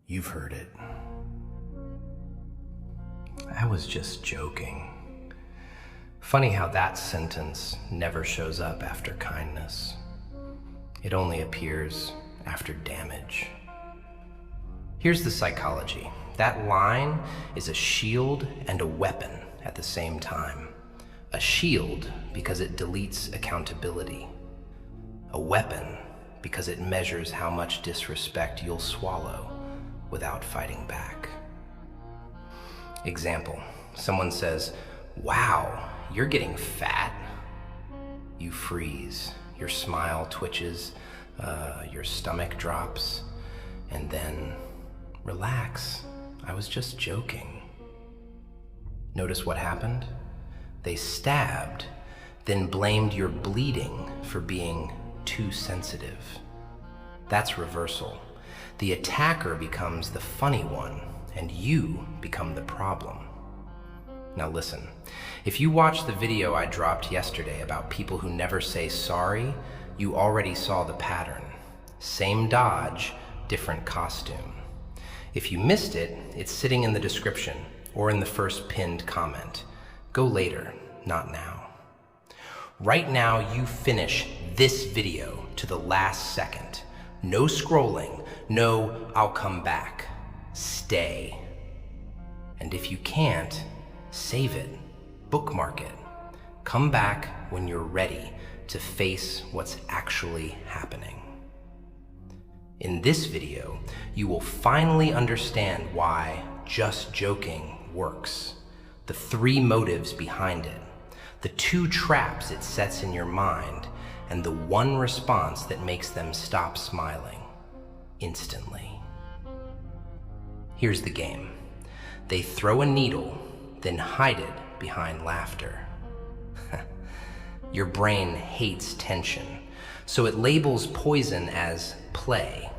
You've heard it. I was just joking. Funny how that sentence never shows up after kindness. It only appears after damage. Here's the psychology. That line is a shield and a weapon at the same time. A shield because it deletes accountability. A weapon because it measures how much disrespect you'll swallow without fighting back. Example, someone says, "Wow, you're getting fat." You freeze, your smile twitches, your stomach drops, and then, "Relax, I was just joking." Notice what happened? They stabbed, then blamed your bleeding for being too sensitive. That's reversal. The attacker becomes the funny one, and you become the problem. Now listen, if you watched the video I dropped yesterday about people who never say sorry, you already saw the pattern. Same dodge, different costume. If you missed it, it's sitting in the description or in the first pinned comment. Go later, not now. Right now, you finish this video to the last second. No scrolling, no "I'll come back." Stay. And if you can't, save it, bookmark it. Come back when you're ready to face what's actually happening. In this video, you will finally understand why just joking works, the 3 motives behind it, the 2 traps it sets in your mind, and the 1 response that makes them stop smiling instantly. Here's the game. They throw a needle, then hide it behind laughter. Your brain hates tension, so it labels poison as play.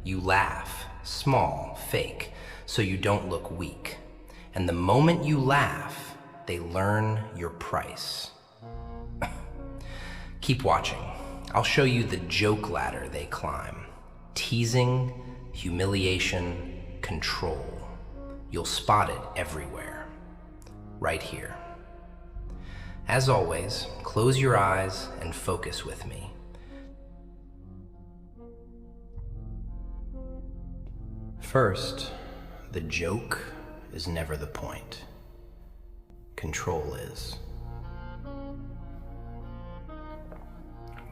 You laugh, small, fake, so you don't look weak. And the moment you laugh, they learn your price. Keep watching. I'll show you the joke ladder they climb. Teasing, humiliation, control. You'll spot it everywhere. Right here. As always, close your eyes and focus with me. First, the joke is never the point. Control is.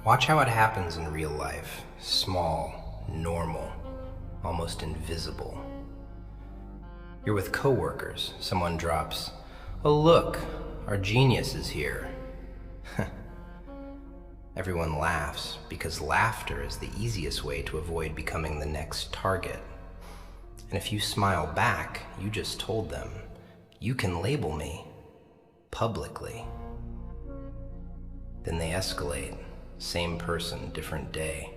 Watch how it happens in real life. Small, normal, almost invisible. You're with coworkers. Someone drops, "Oh look, our genius is here." Everyone laughs because laughter is the easiest way to avoid becoming the next target. And if you smile back, you just told them, "You can label me publicly." Then they escalate. Same person, different day.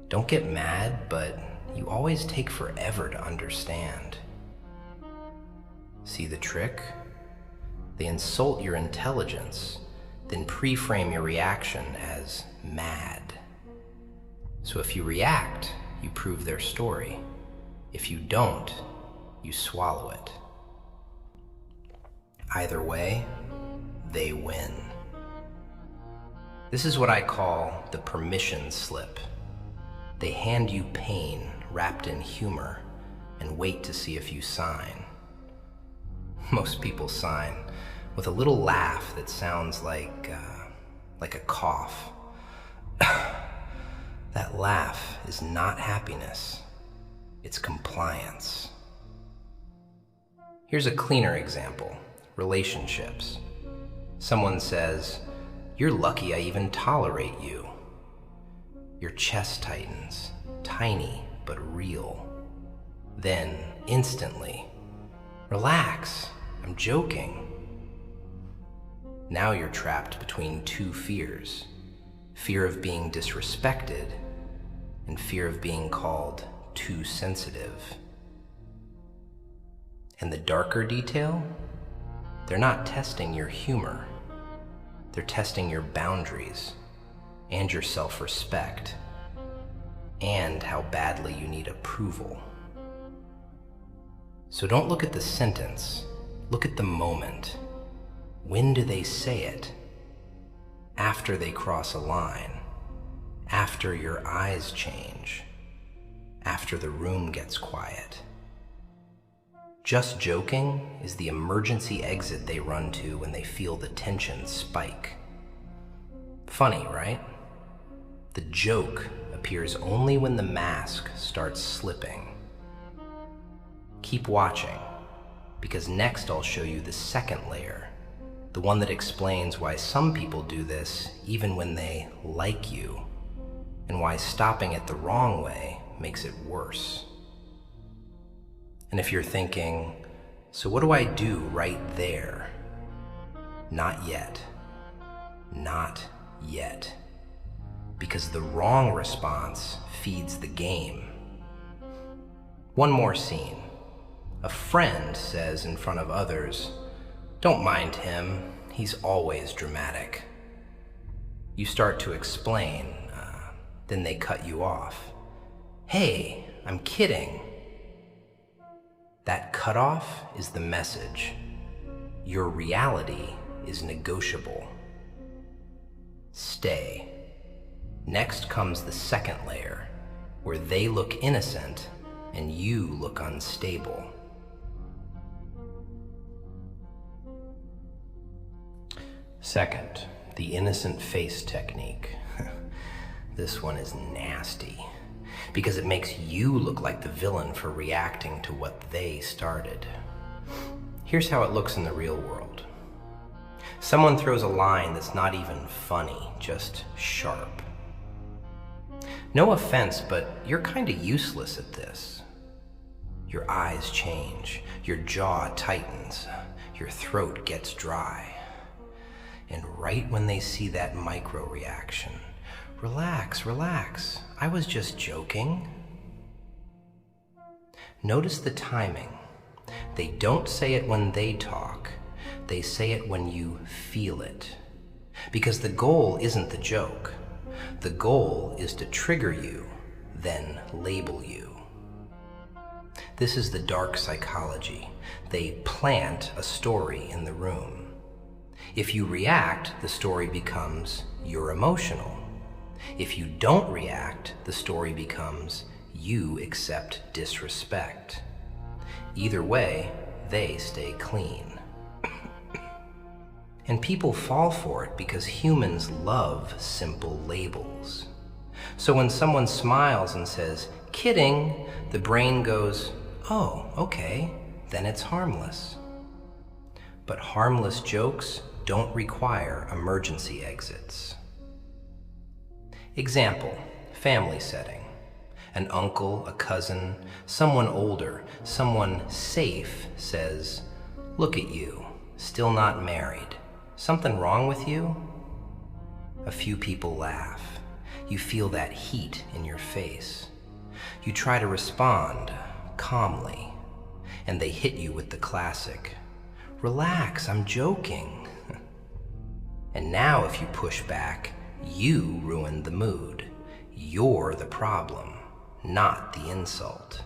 Don't get mad, but you always take forever to understand. See the trick? They insult your intelligence, then pre-frame your reaction as mad. So if you react, you prove their story. If you don't, you swallow it. Either way, they win. This is what I call the permission slip. They hand you pain wrapped in humor and wait to see if you sign. Most people sign with a little laugh that sounds like a cough. That laugh is not happiness, it's compliance. Here's a cleaner example, relationships. Someone says, "You're lucky I even tolerate you." Your chest tightens, tiny but real. Then, instantly, "Relax, I'm joking." Now you're trapped between 2 fears. Fear of being disrespected and fear of being called too sensitive. And the darker detail? They're not testing your humor. They're testing your boundaries and your self-respect and how badly you need approval. So don't look at the sentence, look at the moment. When do they say it? After they cross a line, after your eyes change, after the room gets quiet. Just joking is the emergency exit they run to when they feel the tension spike. Funny, right? The joke appears only when the mask starts slipping. Keep watching, because next I'll show you the second layer, the one that explains why some people do this even when they like you, and why stopping it the wrong way makes it worse. And if you're thinking, so what do I do right there? Not yet. Not yet. Because the wrong response feeds the game. One more scene. A friend says in front of others, "Don't mind him, he's always dramatic." You start to explain, then they cut you off. "Hey, I'm kidding." That cutoff is the message. Your reality is negotiable. Stay. Next comes the second layer, where they look innocent and you look unstable. Second, the innocent face technique. This one is nasty, because it makes you look like the villain for reacting to what they started. Here's how it looks in the real world. Someone throws a line that's not even funny, just sharp. No offense, but you're kinda useless at this. Your eyes change, your jaw tightens, your throat gets dry. And right when they see that micro reaction, "Relax, relax, I was just joking." Notice the timing. They don't say it when they talk, they say it when you feel it. Because the goal isn't the joke. The goal is to trigger you, then label you. This is the dark psychology. They plant a story in the room. If you react, the story becomes "you're emotional." If you don't react, the story becomes "you accept disrespect." Either way, they stay clean. And people fall for it because humans love simple labels. So when someone smiles and says, "Kidding," the brain goes, "Oh, okay, then it's harmless." But harmless jokes don't require emergency exits. Example, family setting. An uncle, a cousin, someone older, someone safe says, "Look at you, still not married. Something wrong with you?" A few people laugh. You feel that heat in your face. You try to respond calmly, and they hit you with the classic, "Relax, I'm joking." And now if you push back, you ruined the mood. You're the problem, not the insult.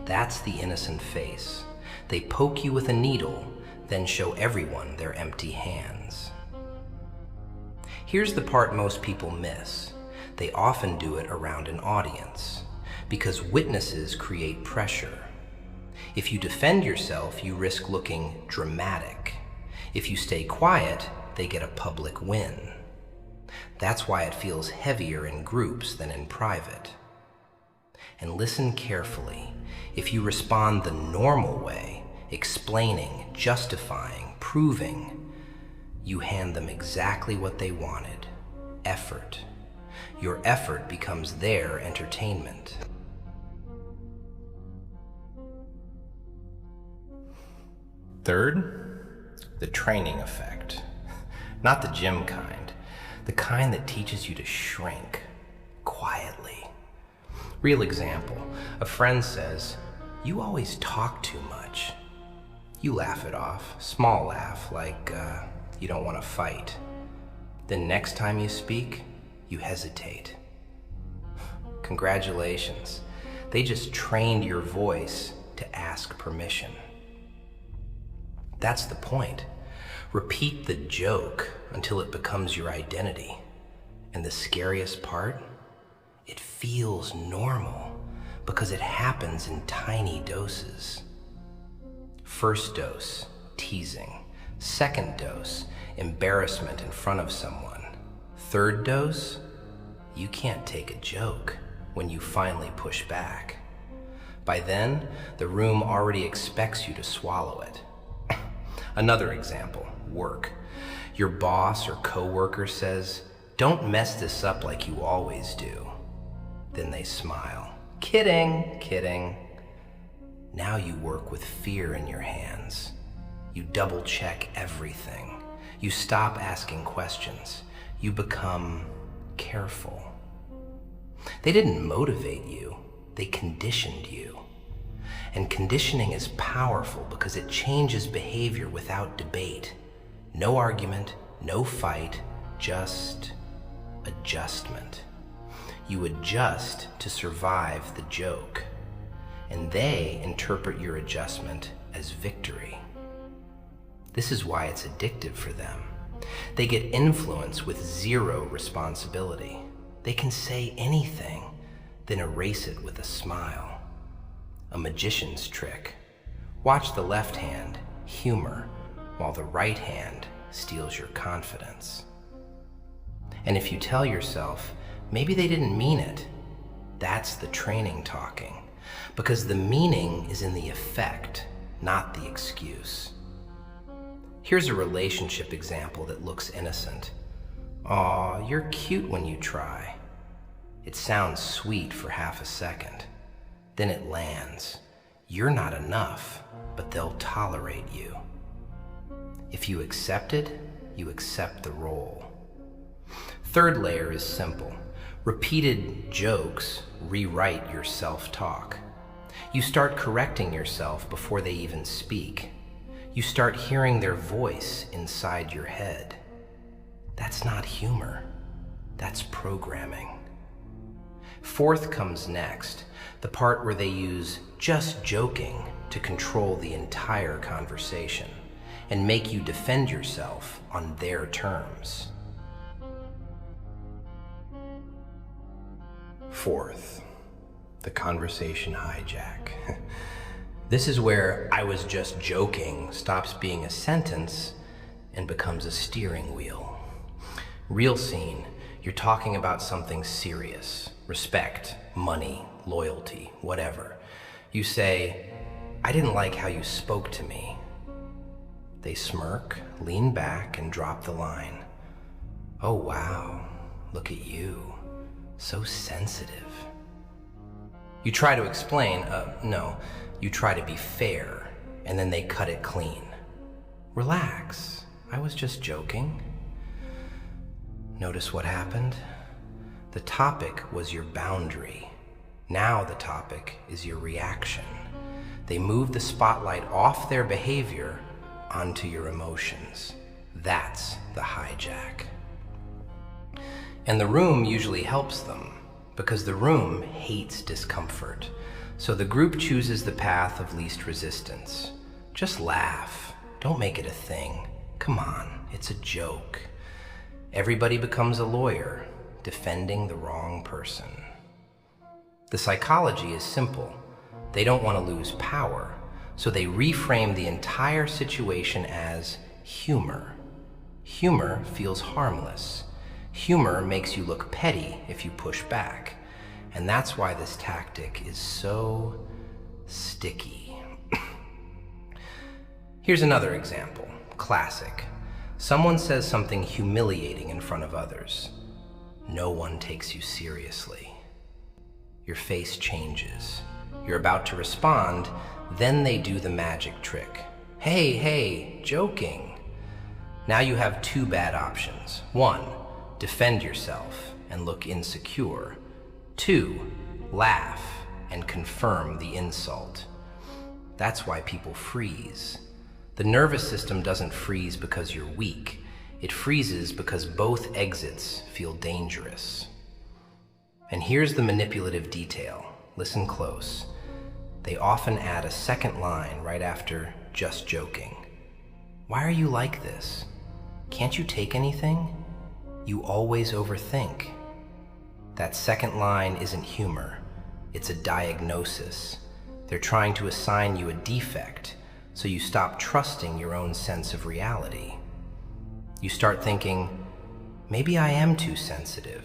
That's the innocent face. They poke you with a needle, then show everyone their empty hands. Here's the part most people miss. They often do it around an audience, because witnesses create pressure. If you defend yourself, you risk looking dramatic. If you stay quiet, they get a public win. That's why it feels heavier in groups than in private. And listen carefully. If you respond the normal way, explaining, justifying, proving, you hand them exactly what they wanted: effort. Your effort becomes their entertainment. Third, the training effect. Not the gym kind, the kind that teaches you to shrink quietly. Real example, a friend says, "You always talk too much." You laugh it off, small laugh, like you don't want to fight. Then next time you speak, you hesitate. Congratulations, they just trained your voice to ask permission. That's the point. Repeat the joke until it becomes your identity. And the scariest part? It feels normal because it happens in tiny doses. First dose, teasing. Second dose, embarrassment in front of someone. Third dose, you can't take a joke when you finally push back. By then, the room already expects you to swallow it. Another example, work. Your boss or coworker says, "Don't mess this up like you always do." Then they smile. "Kidding, kidding." Now you work with fear in your hands. You double check everything. You stop asking questions. You become careful. They didn't motivate you, they conditioned you. And conditioning is powerful because it changes behavior without debate. No argument, no fight, just adjustment. You adjust to survive the joke, and they interpret your adjustment as victory. This is why it's addictive for them. They get influence with zero responsibility. They can say anything, then erase it with a smile. A magician's trick. Watch the left hand, humor, while the right hand steals your confidence. And if you tell yourself, maybe they didn't mean it, that's the training talking, because the meaning is in the effect, not the excuse. Here's a relationship example that looks innocent. "Aw, you're cute when you try." It sounds sweet for half a second. Then it lands. You're not enough, but they'll tolerate you. If you accept it, you accept the role. Third layer is simple. Repeated jokes rewrite your self-talk. You start correcting yourself before they even speak. You start hearing their voice inside your head. That's not humor. That's programming. Fourth comes next, the part where they use just joking to control the entire conversation and make you defend yourself on their terms. Fourth, the conversation hijack. This is where "I was just joking" stops being a sentence and becomes a steering wheel. Real scene, you're talking about something serious. Respect, money, loyalty, whatever. You say, "I didn't like how you spoke to me." They smirk, lean back, and drop the line. "Oh wow, look at you, so sensitive." You try to explain, no, you try to be fair, and then they cut it clean. "Relax, I was just joking." Notice what happened? The topic was your boundary. Now the topic is your reaction. They move the spotlight off their behavior onto your emotions. That's the hijack. And the room usually helps them, because the room hates discomfort. So the group chooses the path of least resistance. Just laugh. Don't make it a thing. Come on, it's a joke. Everybody becomes a lawyer, defending the wrong person. The psychology is simple. They don't want to lose power, so they reframe the entire situation as humor. Humor feels harmless. Humor makes you look petty if you push back. And that's why this tactic is so sticky. Here's another example, classic. Someone says something humiliating in front of others. No one takes you seriously. Your face changes. You're about to respond, then they do the magic trick. Hey, joking. Now you have two bad options. 1, defend yourself and look insecure. 2, laugh and confirm the insult. That's why people freeze. The nervous system doesn't freeze because you're weak. It freezes because both exits feel dangerous. And here's the manipulative detail. Listen close. they often add a second line right after "just joking." Why are you like this? Can't you take anything? You always overthink. That second line isn't humor, it's a diagnosis. They're trying to assign you a defect, so you stop trusting your own sense of reality. You start thinking, maybe I am too sensitive.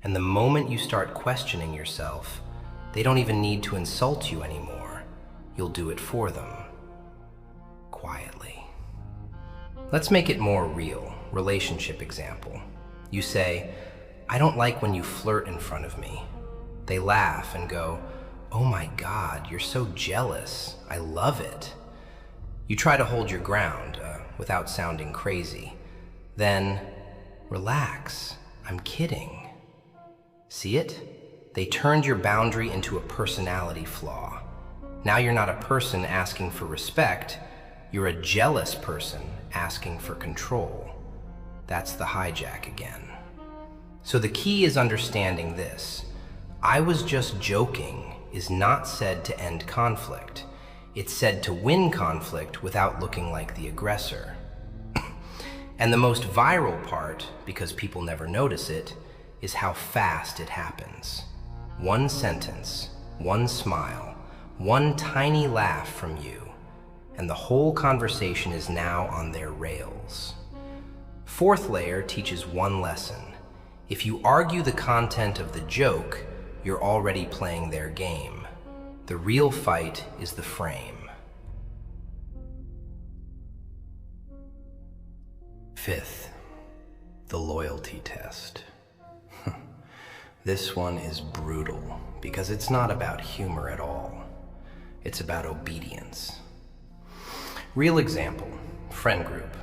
And the moment you start questioning yourself, they don't even need to insult you anymore. You'll do it for them. Quietly. Let's make it more real. Relationship example. You say, I don't like when you flirt in front of me. They laugh and go, oh my God, you're so jealous. I love it. You try to hold your ground without sounding crazy. Then, relax, I'm kidding. See it? They turned your boundary into a personality flaw. Now you're not a person asking for respect, you're a jealous person asking for control. That's the hijack again. So the key is understanding this. I was just joking is not said to end conflict. It's said to win conflict without looking like the aggressor. And the most viral part, because people never notice it, is how fast it happens. One sentence, one smile, one tiny laugh from you, and the whole conversation is now on their rails. Fourth layer teaches one lesson. If you argue the content of the joke, you're already playing their game. The real fight is the frame. Fifth, the loyalty test. This one is brutal because it's not about humor at all. It's about obedience. Real example, friend group.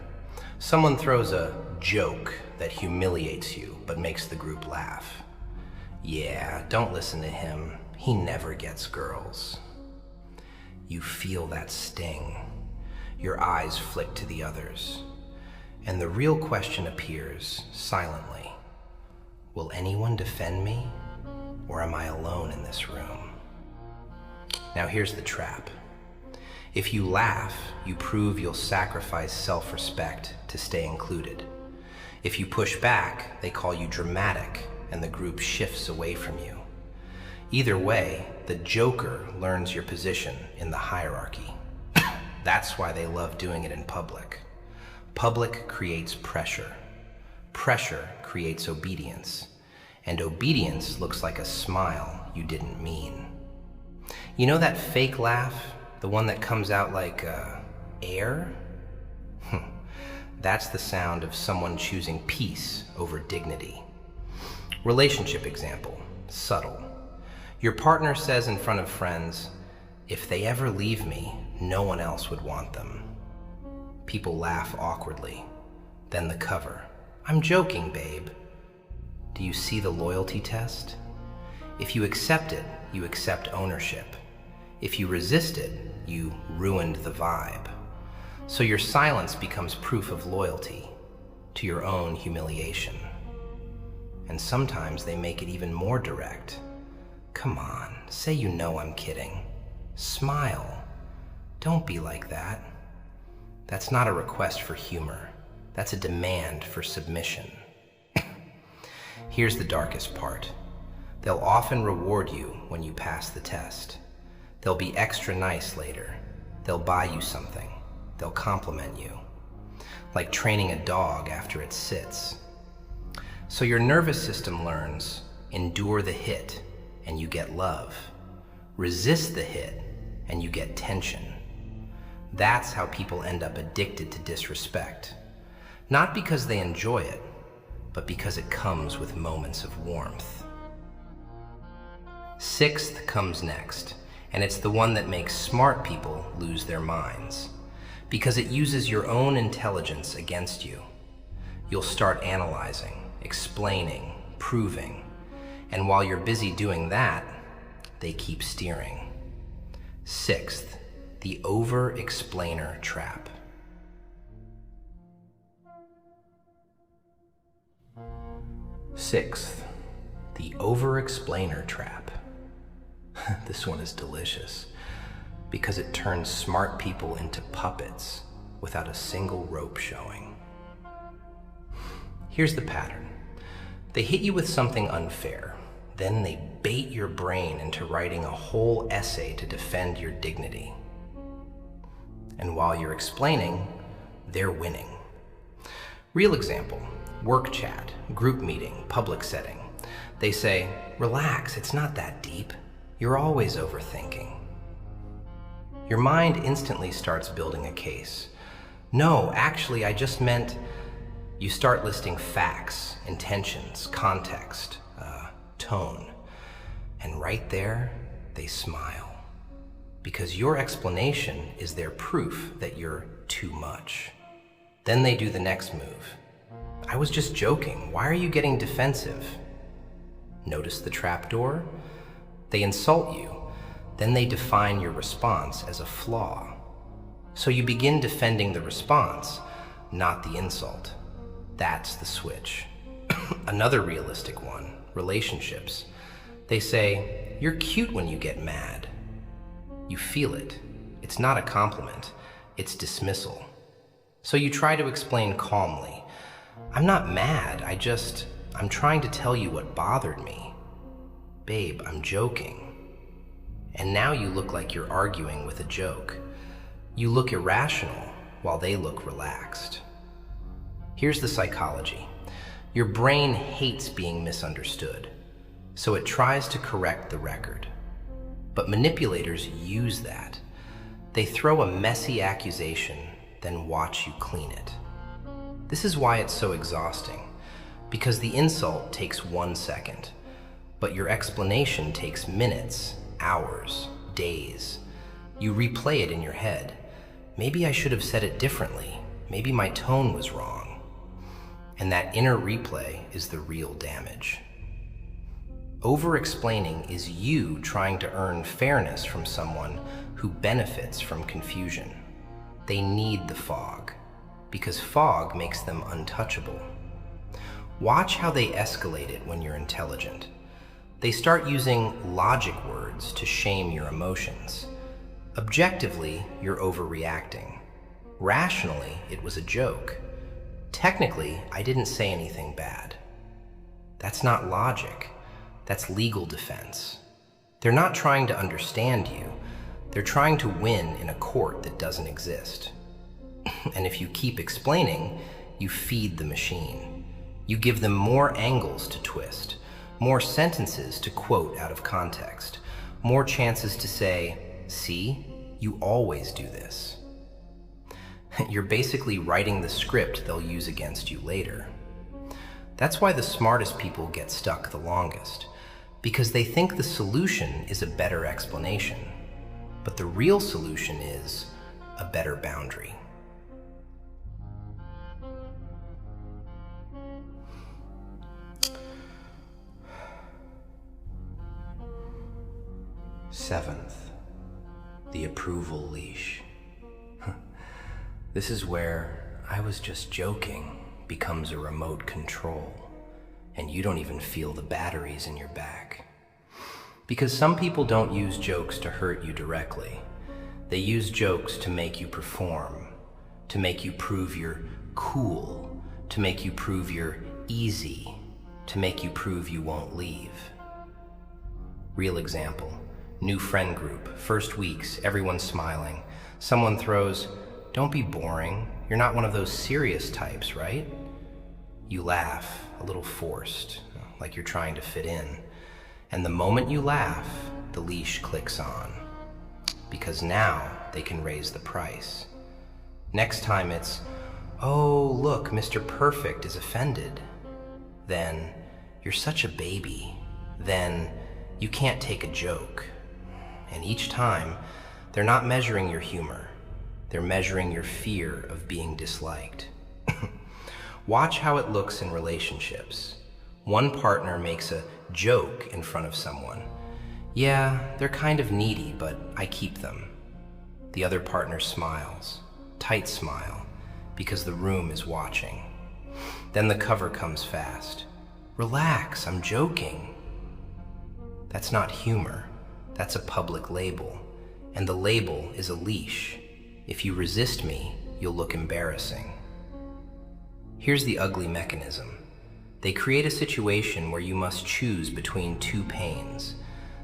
Someone throws a joke that humiliates you but makes the group laugh. Yeah, don't listen to him. He never gets girls. You feel that sting. Your eyes flick to the others. And the real question appears silently. Will anyone defend me? Or am I alone in this room? Now here's the trap. If you laugh, you prove you'll sacrifice self-respect to stay included. If you push back, they call you dramatic and the group shifts away from you. Either way, the joker learns your position in the hierarchy. That's why they love doing it in public. Public creates pressure. Pressure creates obedience. And obedience looks like a smile you didn't mean. You know that fake laugh? The one that comes out like air? That's the sound of someone choosing peace over dignity. Relationship example, subtle. Your partner says in front of friends, if they ever leave me, no one else would want them. People laugh awkwardly. Then the cover. I'm joking, babe. Do you see the loyalty test? If you accept it, you accept ownership. If you resist it, you ruined the vibe. So your silence becomes proof of loyalty to your own humiliation. And sometimes they make it even more direct. Come on, say you know I'm kidding. Smile. Don't be like that. That's not a request for humor. That's a demand for submission. Here's the darkest part. They'll often reward you when you pass the test. They'll be extra nice later. They'll buy you something. They'll compliment you. Like training a dog after it sits. So your nervous system learns, endure the hit and you get love. Resist the hit and you get tension. That's how people end up addicted to disrespect. Not because they enjoy it, but because it comes with moments of warmth. Sixth comes next, and it's the one that makes smart people lose their minds, because it uses your own intelligence against you. You'll start analyzing, explaining, proving, and while you're busy doing that, they keep steering. Sixth, the over-explainer trap. Sixth, the over-explainer trap. This one is delicious. because it turns smart people into puppets without a single rope showing. Here's the pattern. They hit you with something unfair. Then they bait your brain into writing a whole essay to defend your dignity. And while you're explaining, they're winning. Real example, work chat, group meeting, public setting. They say, relax, it's not that deep. You're always overthinking. Your mind instantly starts building a case. No, actually, I just meant... You start listing facts, intentions, context, tone. And right there, they smile. Because your explanation is their proof that you're too much. Then they do the next move. I was just joking. Why are you getting defensive? Notice the trapdoor? They insult you. Then they define your response as a flaw. So you begin defending the response, not the insult. That's the switch. Another realistic one, relationships. They say, you're cute when you get mad. You feel it. It's not a compliment. It's dismissal. So you try to explain calmly. I'm not mad. I'm trying to tell you what bothered me. Babe, I'm joking. And now you look like you're arguing with a joke. You look irrational while they look relaxed. Here's the psychology. Your brain hates being misunderstood, so it tries to correct the record. But manipulators use that. They throw a messy accusation, then watch you clean it. This is why it's so exhausting, because the insult takes 1 second, but your explanation takes minutes, hours, days. You replay it in your head. Maybe I should have said it differently. Maybe my tone was wrong. And that inner replay is the real damage. Over-explaining is you trying to earn fairness from someone who benefits from confusion. They need the fog, because fog makes them untouchable. Watch how they escalate it when you're intelligent. They start using logic words to shame your emotions. Objectively, you're overreacting. Rationally, it was a joke. Technically, I didn't say anything bad. That's not logic. That's legal defense. They're not trying to understand you. They're trying to win in a court that doesn't exist. And if you keep explaining, you feed the machine. You give them more angles to twist, more sentences to quote out of context, more chances to say, see, you always do this. You're basically writing the script they'll use against you later. That's why the smartest people get stuck the longest, because they think the solution is a better explanation, but the real solution is a better boundary. Seventh, the approval leash. This is where I was just joking becomes a remote control, and you don't even feel the batteries in your back. Because some people don't use jokes to hurt you directly. They use jokes to make you perform, to make you prove you're cool, to make you prove you're easy, to make you prove you won't leave. Real example, new friend group, first weeks, everyone's smiling. Someone throws, "Don't be boring. You're not one of those serious types, right?" You laugh, a little forced, like you're trying to fit in. And the moment you laugh, the leash clicks on. Because now they can raise the price. Next time it's, "Oh, look, Mr. Perfect is offended." Then, "You're such a baby." Then, "You can't take a joke." And each time, they're not measuring your humor. They're measuring your fear of being disliked. Watch how it looks in relationships. One partner makes a joke in front of someone. "Yeah, they're kind of needy, but I keep them." The other partner smiles, tight smile, because the room is watching. Then the cover comes fast. "Relax, I'm joking." That's not humor. That's a public label. And the label is a leash. If you resist me, you'll look embarrassing. Here's the ugly mechanism. They create a situation where you must choose between two pains,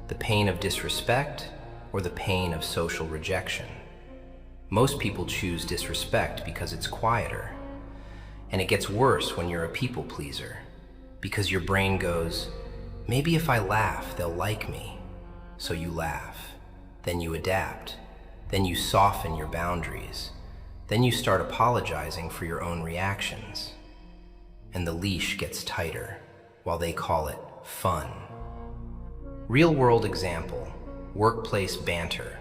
the pain of disrespect or the pain of social rejection. Most people choose disrespect because it's quieter. And it gets worse when you're a people pleaser, because your brain goes, maybe if I laugh, they'll like me. So you laugh, then you adapt, then you soften your boundaries, then you start apologizing for your own reactions. And the leash gets tighter, while they call it fun. Real-world example, workplace banter.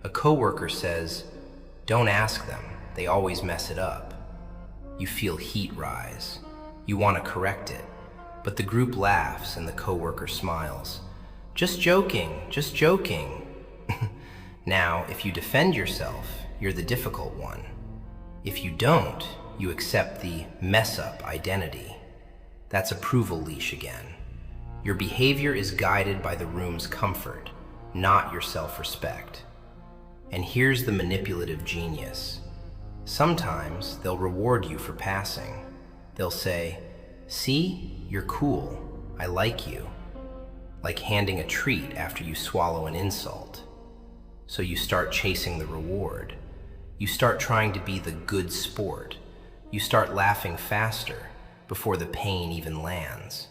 A coworker says, "Don't ask them, they always mess it up." You feel heat rise. You want to correct it, but the group laughs and the coworker smiles. "Just joking, just joking." Now, if you defend yourself, you're the difficult one. If you don't, you accept the mess-up identity. That's approval leash again. Your behavior is guided by the room's comfort, not your self-respect. And here's the manipulative genius. Sometimes they'll reward you for passing. They'll say, "See, you're cool, I like you." Like handing a treat after you swallow an insult. So you start chasing the reward. You start trying to be the good sport. You start laughing faster before the pain even lands.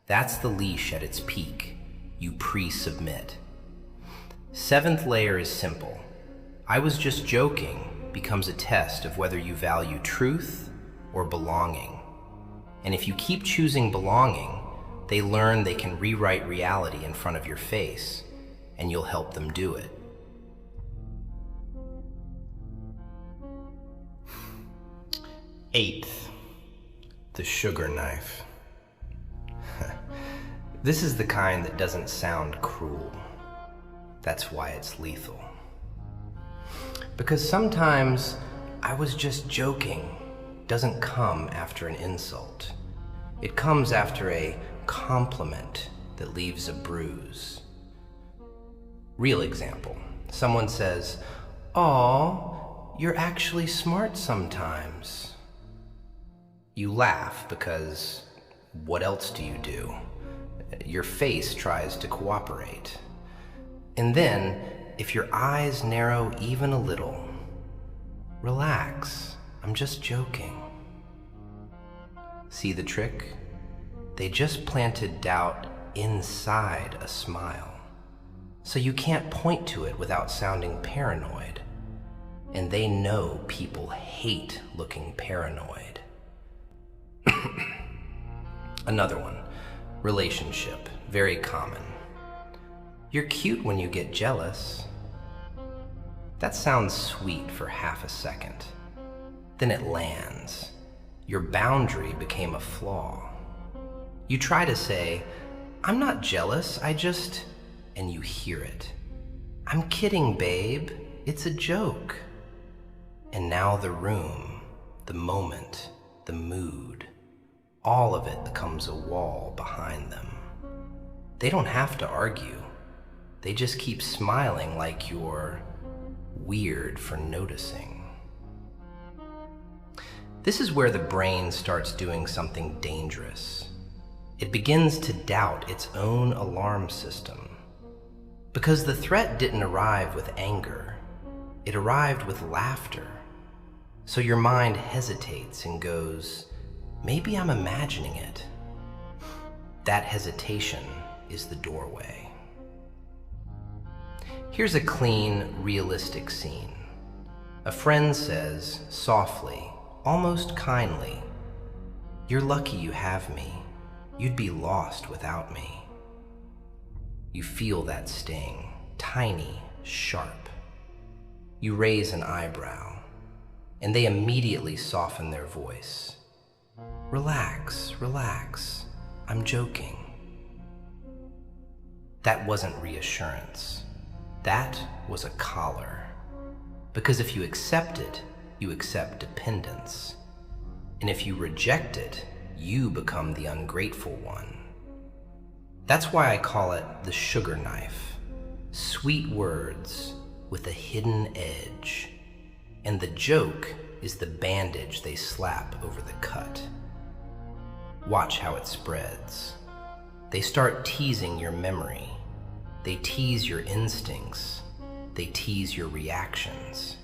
That's the leash at its peak. You pre-submit. Seventh layer is simple. "I was just joking" becomes a test of whether you value truth or belonging. And if you keep choosing belonging, they learn they can rewrite reality in front of your face, and you'll help them do it. Eighth, the sugar knife. This is the kind that doesn't sound cruel. That's why it's lethal. Because sometimes "I was just joking" doesn't come after an insult. It comes after a compliment that leaves a bruise. Real example. Someone says, "Aw, you're actually smart sometimes." You laugh because what else do you do? Your face tries to cooperate. And then, if your eyes narrow even a little, relax, I'm just joking. See the trick? They just planted doubt inside a smile. So you can't point to it without sounding paranoid. And they know people hate looking paranoid. Another one, relationship, very common. "You're cute when you get jealous." That sounds sweet for half a second. Then it lands. Your boundary became a flaw. You try to say, "I'm not jealous, I just..." And you hear it. "I'm kidding, babe. It's a joke." And now the room, the moment, the mood, all of it becomes a wall behind them. They don't have to argue. They just keep smiling like you're weird for noticing. This is where the brain starts doing something dangerous. It begins to doubt its own alarm system. Because the threat didn't arrive with anger, it arrived with laughter. So your mind hesitates and goes, "Maybe I'm imagining it." That hesitation is the doorway. Here's a clean, realistic scene. A friend says, softly, almost kindly, "You're lucky you have me. You'd be lost without me." You feel that sting, tiny, sharp. You raise an eyebrow, and they immediately soften their voice. "Relax, relax, I'm joking." That wasn't reassurance. That was a collar. Because if you accept it, you accept dependence. And if you reject it, you become the ungrateful one. That's why I call it the sugar knife. Sweet words, with a hidden edge. And the joke is the bandage they slap over the cut. Watch how it spreads. They start teasing your memory. They tease your instincts. They tease your reactions.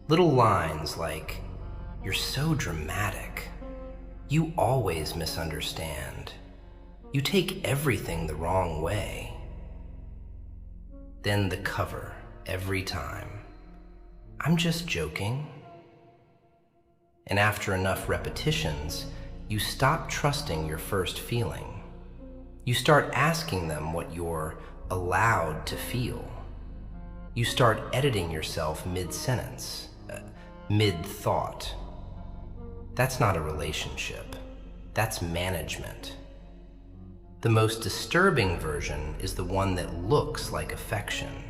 Little lines like, "You're so dramatic. You always misunderstand. You take everything the wrong way." Then the cover every time. "I'm just joking." And after enough repetitions, you stop trusting your first feeling. You start asking them what you're allowed to feel. You start editing yourself mid-sentence, mid-thought. That's not a relationship. That's management. The most disturbing version is the one that looks like affection.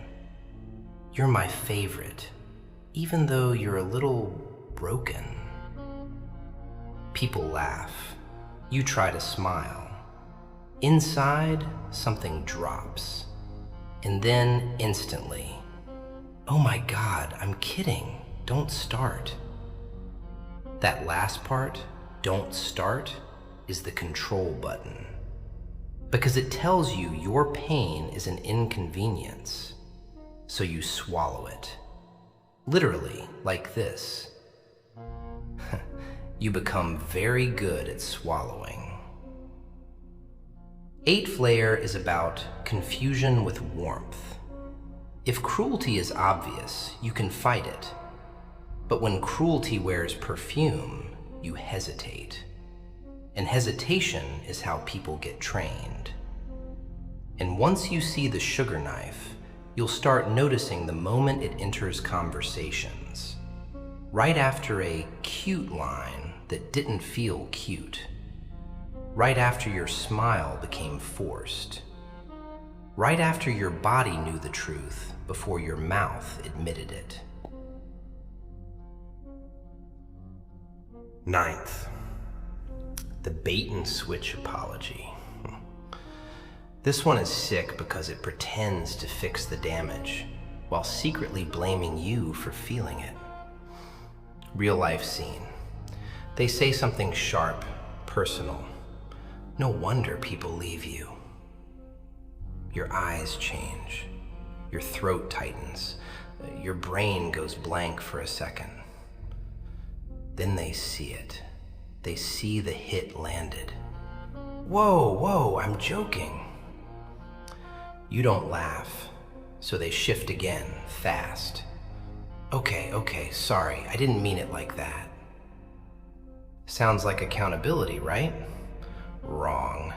"You're my favorite, even though you're a little broken." People laugh. You try to smile. Inside, something drops. And then, instantly, "Oh my God, I'm kidding. Don't start." That last part, "don't start," is the control button. Because it tells you your pain is an inconvenience. So you swallow it. Literally, like this. You become very good at swallowing. Eighth layer is about confusion with warmth. If cruelty is obvious, you can fight it. But when cruelty wears perfume, you hesitate. And hesitation is how people get trained. And once you see the sugar knife, you'll start noticing the moment it enters conversations. Right after a cute line that didn't feel cute. Right after your smile became forced. Right after your body knew the truth before your mouth admitted it. Ninth, the bait and switch apology. This one is sick because it pretends to fix the damage while secretly blaming you for feeling it. Real life scene. They say something sharp, personal. "No wonder people leave you." Your eyes change. Your throat tightens. Your brain goes blank for a second. Then they see it. They see the hit landed. Whoa, I'm joking." You don't laugh, so they shift again, fast. Okay, sorry, I didn't mean it like that." Sounds like accountability, right? Wrong.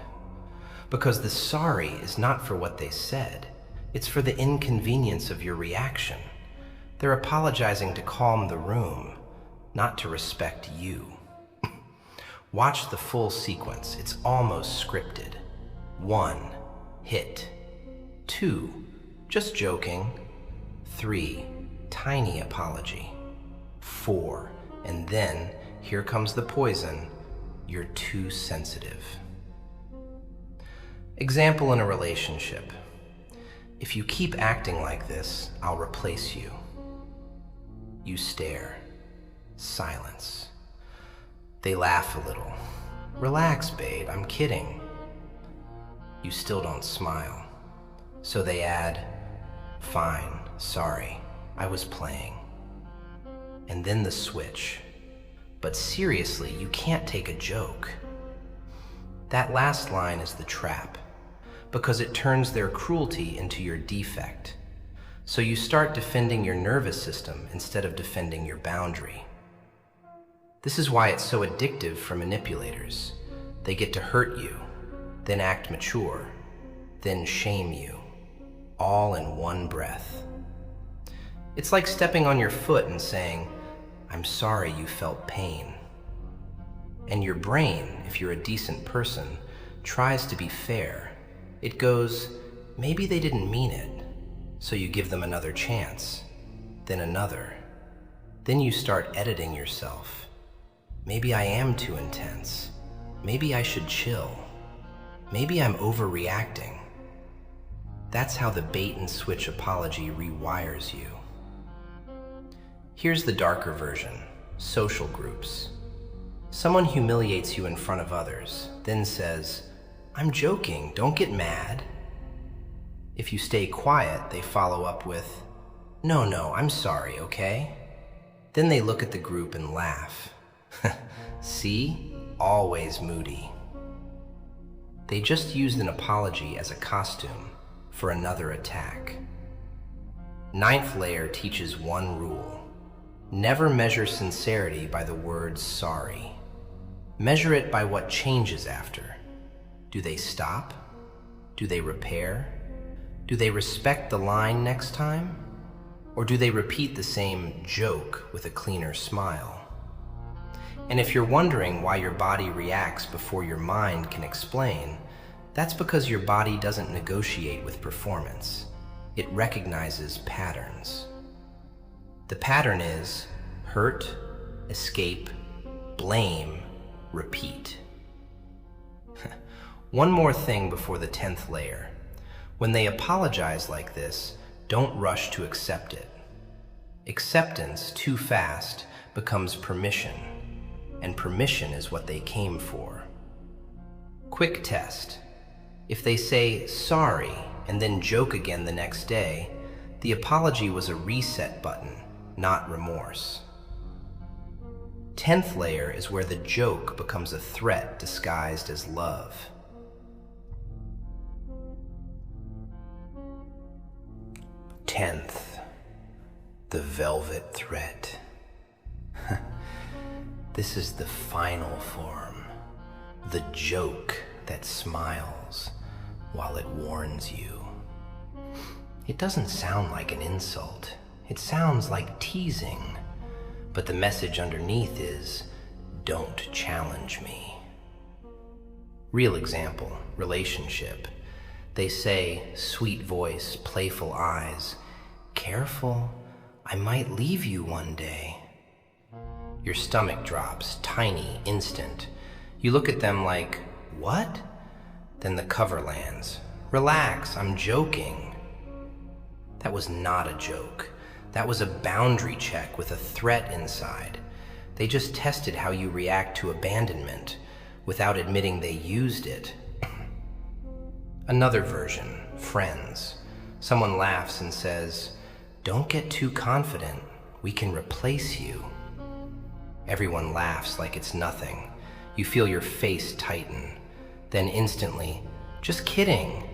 Because the sorry is not for what they said. It's for the inconvenience of your reaction. They're apologizing to calm the room, not to respect you. Watch the full sequence. It's almost scripted. 1, hit. 2, just joking. 3, tiny apology. 4, and then here comes the poison. You're too sensitive. Example in a relationship. "If you keep acting like this, I'll replace you." You stare. Silence. They laugh a little. "Relax, babe, I'm kidding." You still don't smile. So they add, "Fine, sorry, I was playing." And then the switch. "But seriously, you can't take a joke." That last line is the trap, because it turns their cruelty into your defect. So you start defending your nervous system instead of defending your boundary. This is why it's so addictive for manipulators. They get to hurt you, then act mature, then shame you, all in one breath. It's like stepping on your foot and saying, "I'm sorry you felt pain." And your brain, if you're a decent person, tries to be fair. It goes, "Maybe they didn't mean it." So you give them another chance, then another. Then you start editing yourself. "Maybe I am too intense. Maybe I should chill. Maybe I'm overreacting." That's how the bait and switch apology rewires you. Here's the darker version: social groups. Someone humiliates you in front of others, then says, "I'm joking, don't get mad." If you stay quiet, they follow up with, No, I'm sorry, okay?" Then they look at the group and laugh. See? Always moody. They just used an apology as a costume for another attack. Ninth layer teaches one rule: never measure sincerity by the words sorry. Measure it by what changes after. Do they stop? Do they repair? Do they respect the line next time? Or do they repeat the same joke with a cleaner smile? And if you're wondering why your body reacts before your mind can explain, that's because your body doesn't negotiate with performance. It recognizes patterns. The pattern is hurt, escape, blame, repeat. One more thing before the 10th layer. When they apologize like this, don't rush to accept it. Acceptance too fast becomes permission, and permission is what they came for. Quick test. If they say sorry and then joke again the next day, the apology was a reset button, not remorse. 10th layer is where the joke becomes a threat disguised as love. Tenth, the velvet threat. This is the final form, the joke that smiles while it warns you. It doesn't sound like an insult. It sounds like teasing, but the message underneath is, don't challenge me. Real example, relationship. They say, sweet voice, playful eyes, careful, I might leave you one day. Your stomach drops, tiny, instant. You look at them like, what? Then the cover lands. Relax, I'm joking. That was not a joke. That was a boundary check with a threat inside. They just tested how you react to abandonment without admitting they used it. Another version, friends. Someone laughs and says, don't get too confident. We can replace you. Everyone laughs like it's nothing. You feel your face tighten. Then instantly, just kidding.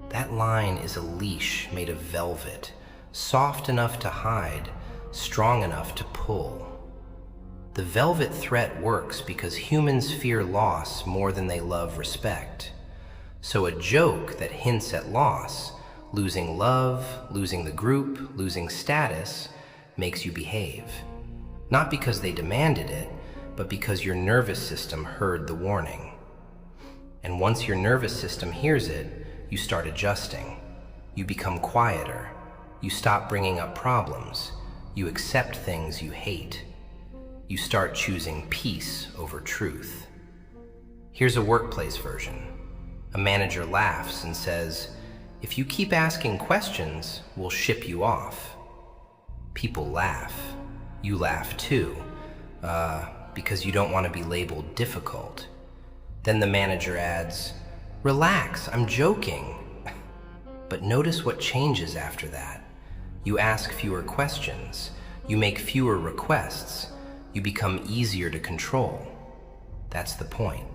That line is a leash made of velvet, soft enough to hide, strong enough to pull. The velvet threat works because humans fear loss more than they love respect. So a joke that hints at loss, losing love, losing the group, losing status, makes you behave. Not because they demanded it, but because your nervous system heard the warning. And once your nervous system hears it, you start adjusting. You become quieter. You stop bringing up problems. You accept things you hate. You start choosing peace over truth. Here's a workplace version. A manager laughs and says, if you keep asking questions, we'll ship you off. People laugh. You laugh too, because you don't want to be labeled difficult. Then the manager adds, relax, I'm joking. But notice what changes after that. You ask fewer questions. You make fewer requests. You become easier to control. That's the point.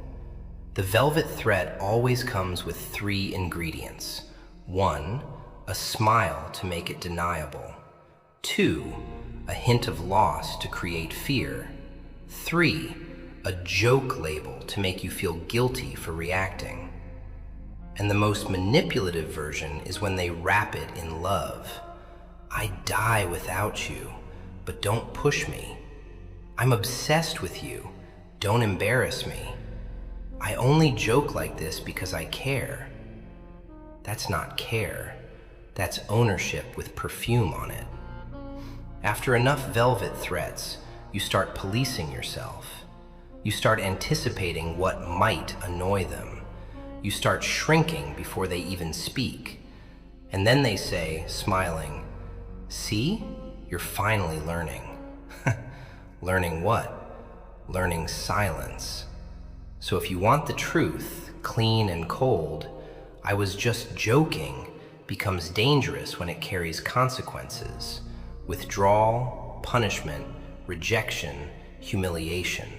The velvet threat always comes with 3 ingredients. 1, a smile to make it deniable. 2, a hint of loss to create fear. 3, a joke label to make you feel guilty for reacting. And the most manipulative version is when they wrap it in love. I'd die without you, but don't push me. I'm obsessed with you. Don't embarrass me. I only joke like this because I care. That's not care. That's ownership with perfume on it. After enough velvet threats, you start policing yourself. You start anticipating what might annoy them. You start shrinking before they even speak. And then they say, smiling, see? You're finally learning. Learning what? Learning silence. So if you want the truth, clean and cold, I was just joking becomes dangerous when it carries consequences. Withdrawal, punishment, rejection, humiliation.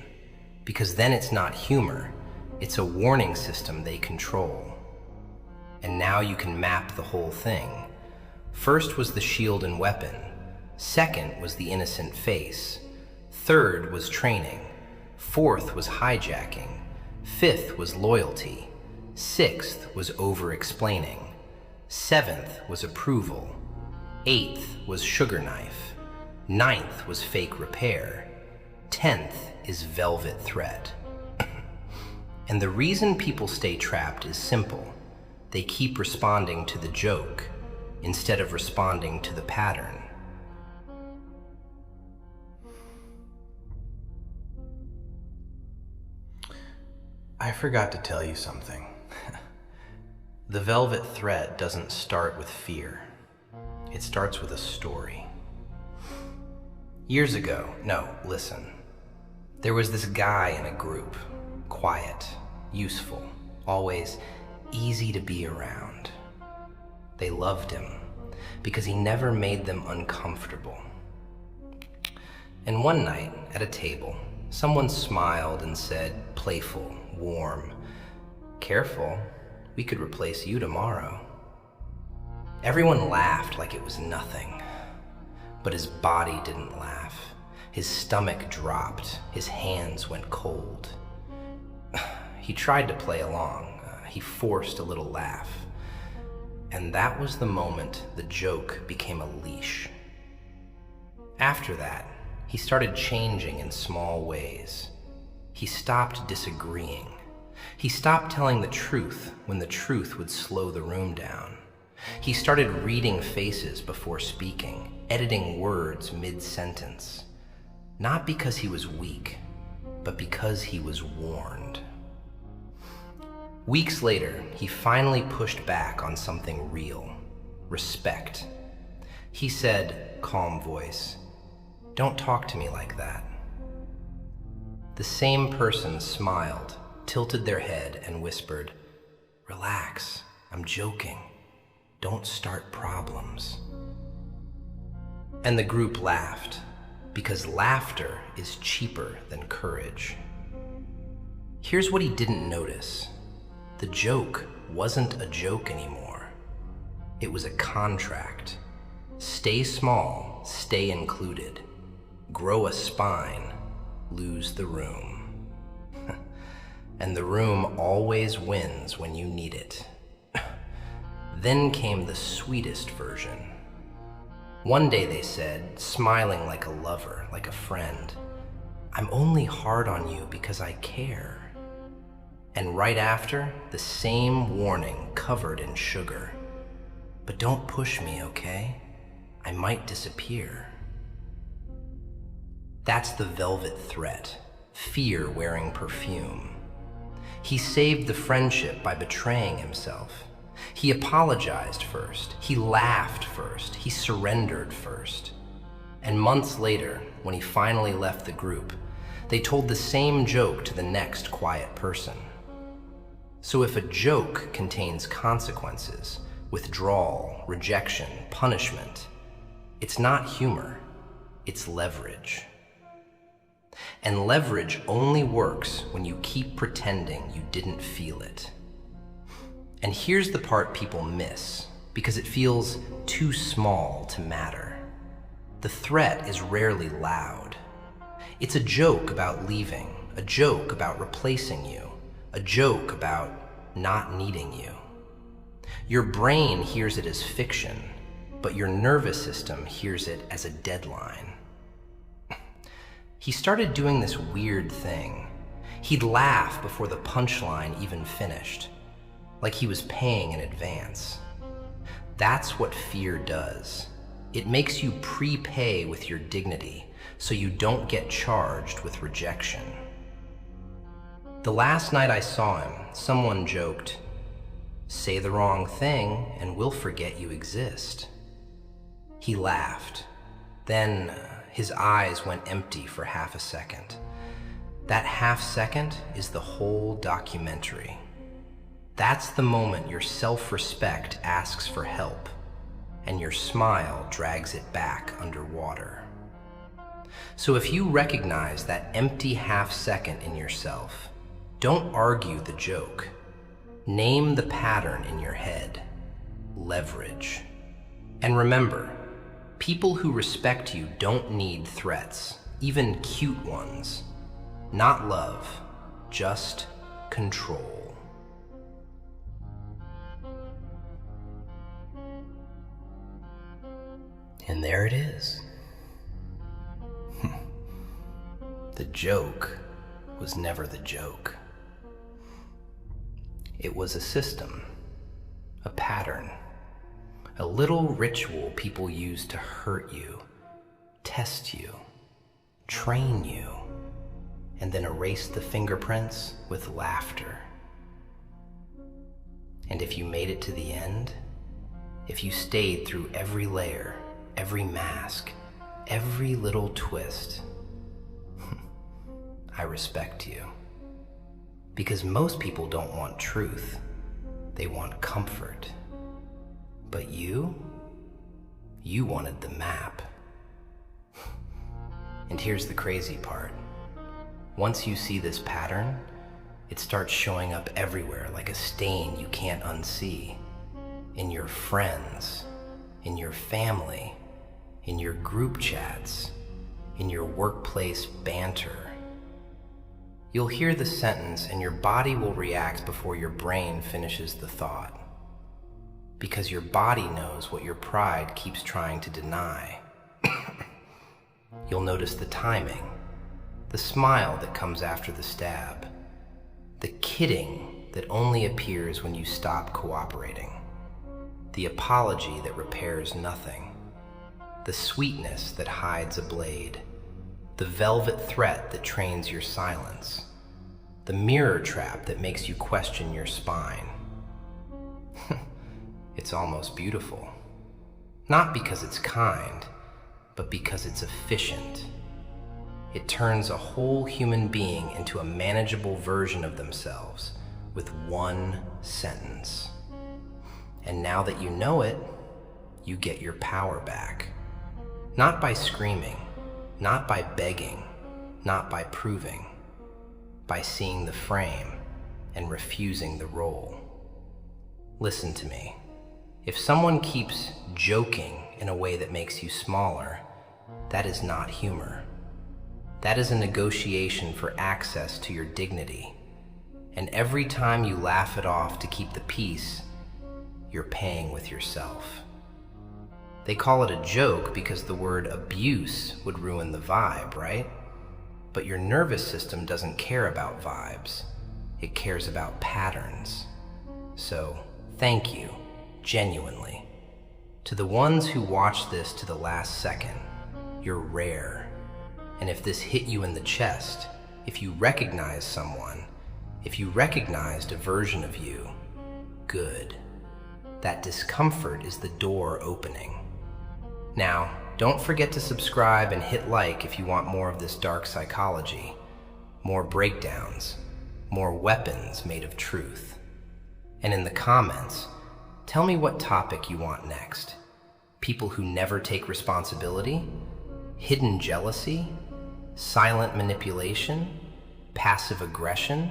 Because then it's not humor, it's a warning system they control. And now you can map the whole thing. First was the shield and weapon. Second was the innocent face. Third was training. Fourth was hijacking. Fifth was loyalty. Sixth was over-explaining. Seventh was approval. Eighth was sugar knife. Ninth was fake repair. 10th is velvet threat. And the reason people stay trapped is simple. They keep responding to the joke instead of responding to the pattern. I forgot to tell you something. The velvet thread doesn't start with fear. It starts with a story. Years ago, no, listen. There was this guy in a group, quiet, useful, always easy to be around. They loved him because he never made them uncomfortable. And one night at a table, someone smiled and said, playful, warm, "Careful, we could replace you tomorrow." Everyone laughed like it was nothing, but his body didn't laugh. His stomach dropped, his hands went cold. He tried to play along, he forced a little laugh. And that was the moment the joke became a leash. After that, he started changing in small ways. He stopped disagreeing. He stopped telling the truth when the truth would slow the room down. He started reading faces before speaking, editing words mid-sentence. Not because he was weak, but because he was warned. Weeks later, he finally pushed back on something real, respect. He said, calm voice, "Don't talk to me like that." The same person smiled, tilted their head, and whispered, "Relax, I'm joking. Don't start problems." And the group laughed, because laughter is cheaper than courage. Here's what he didn't notice. The joke wasn't a joke anymore. It was a contract. Stay small, stay included. Grow a spine, lose the room. And the room always wins when you need it. Then came the sweetest version. One day they said, smiling like a lover, like a friend, "I'm only hard on you because I care." And right after, the same warning covered in sugar. "But don't push me, okay? I might disappear." That's the velvet threat, fear wearing perfume. He saved the friendship by betraying himself. He apologized first, he laughed first, he surrendered first. And months later, when he finally left the group, they told the same joke to the next quiet person. So if a joke contains consequences, withdrawal, rejection, punishment, it's not humor, it's leverage. And leverage only works when you keep pretending you didn't feel it. And here's the part people miss, because it feels too small to matter. The threat is rarely loud. It's a joke about leaving, a joke about replacing you, a joke about not needing you. Your brain hears it as fiction, but your nervous system hears it as a deadline. He started doing this weird thing. He'd laugh before the punchline even finished, like he was paying in advance. That's what fear does. It makes you prepay with your dignity so you don't get charged with rejection. The last night I saw him, someone joked, "Say the wrong thing and we'll forget you exist." He laughed. Then his eyes went empty for half a second. That half second is the whole documentary. That's the moment your self-respect asks for help, and your smile drags it back underwater. So if you recognize that empty half second in yourself, don't argue the joke. Name the pattern in your head. Leverage. And remember, people who respect you don't need threats, even cute ones. Not love, just control. And there it is. The joke was never the joke. It was a system, a pattern, a little ritual people use to hurt you, test you, train you, and then erase the fingerprints with laughter. And if you made it to the end, if you stayed through every layer, every mask, every little twist, I respect you. Because most people don't want truth, they want comfort. But you wanted the map. And here's the crazy part. Once you see this pattern, it starts showing up everywhere like a stain you can't unsee. In your friends, in your family, in your group chats, in your workplace banter. You'll hear the sentence and your body will react before your brain finishes the thought. Because your body knows what your pride keeps trying to deny. You'll notice the timing, the smile that comes after the stab, the kidding that only appears when you stop cooperating, the apology that repairs nothing, the sweetness that hides a blade, the velvet threat that trains your silence, the mirror trap that makes you question your spine. It's almost beautiful. Not because it's kind, but because it's efficient. It turns a whole human being into a manageable version of themselves with one sentence. And now that you know it, you get your power back. Not by screaming, not by begging, not by proving, by seeing the frame and refusing the role. Listen to me. If someone keeps joking in a way that makes you smaller, that is not humor. That is a negotiation for access to your dignity. And every time you laugh it off to keep the peace, you're paying with yourself. They call it a joke because the word abuse would ruin the vibe, right? But your nervous system doesn't care about vibes. It cares about patterns. So, thank you, genuinely. To the ones who watch this to the last second, you're rare. And if this hit you in the chest, if you recognize someone, if you recognized a version of you, good. That discomfort is the door opening. Now, don't forget to subscribe and hit like if you want more of this dark psychology, more breakdowns, more weapons made of truth. And in the comments, tell me what topic you want next. People who never take responsibility? Hidden jealousy? Silent manipulation? Passive aggression?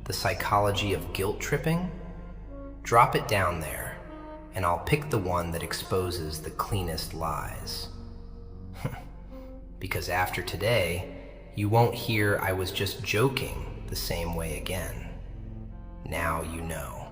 The psychology of guilt tripping? Drop it down there, and I'll pick the one that exposes the cleanest lies. Because after today, you won't hear I was just joking the same way again. Now you know.